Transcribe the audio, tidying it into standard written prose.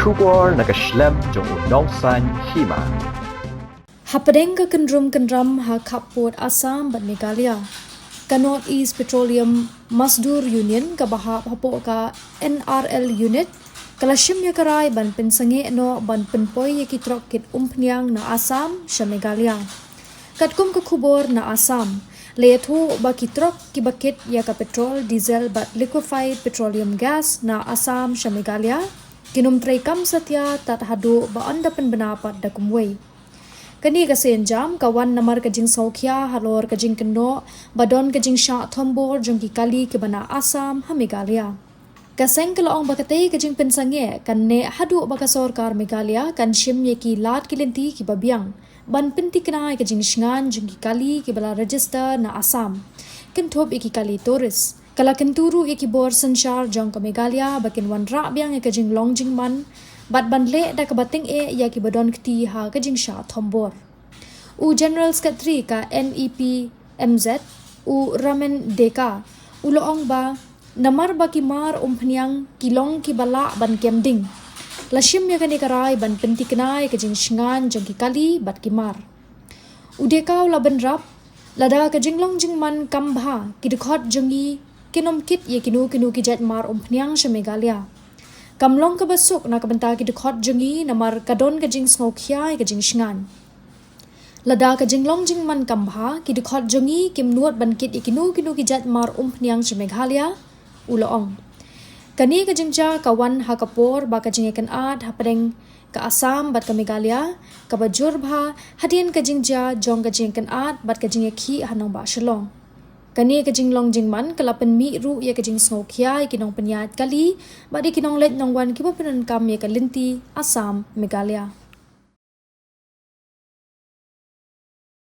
kubor nakaslem jong unong san Hima. Hapadeng ka kendrum ha kapot Assam bat Meghalaya. Ka North East Petroleum Mazdoor Union ka bahap hapo ka NRL unit kalashim ya karai ban Pynsangeh no ban Jingpynpoi ya kitrok kit Umphniang na Assam sha Meghalaya. Katkum ka kubor na Assam leethu ba kitrok ki bakit ya ka petrol diesel bat liquefied petroleum gas na Assam sha Meghalaya kinum traikam satya tat hadu ba anda penbenapat da kumwei. Kani ka senjam kawan namar ka jing saukhya halor ka jing keno badon ka jing sha thombor jong ki kali ke bana Assam ha Meghalaya. Ka seng kalaong bakatei ka jing Pynsangeh kan ne hadu ba ka sarkar Meghalaya kan shim ye ki lat kilinti ki babiang ban pinti kenai ka jing shngan jong ki kali ke bala register na Assam kin thop ki kali tourist kala kenturu ki bor sanchar jong ka Meghalaya bakin wan ra biang ka jing long jing man bat banle da ka bating ya ki badon kti ha ka jing sha thombor u general secretary ka NEP MZ u ramen deka u loong ba namar ba ki mar Umphniang kilong ki bala ban kemding lashim ya kani karai ban penti kenai ka jing shngan jong ki kali bat ki mar u deka la ban rap lada ka jing long jing man kambha ki dekhot jongi kinom kit ye kinu ki jat mar Umphniang sha Meghalaya kamlong ka basuk na kabanta ki dekhot jongi namar kadon ka jing sngokhya ka jing shngan lada ka jing long jing man kambha ki dekhot jongi kim nuot ban kit ikinu ki jat mar Umphniang sha Meghalaya uloong kani ka jing ja kawan ha kapor ba ka jing kan at ha padeng ka Assam bat ka Meghalaya ka bajur bha hadien ka jing ja jong ka jing kan at bat ka jing khi hanong ba shalong kani ka jing long jing man kalapan mi ru ya ka jing sngokhya kinong penyat kali ba di kinong let nong wan ki ba penan kam ya ka linti Assam Meghalaya.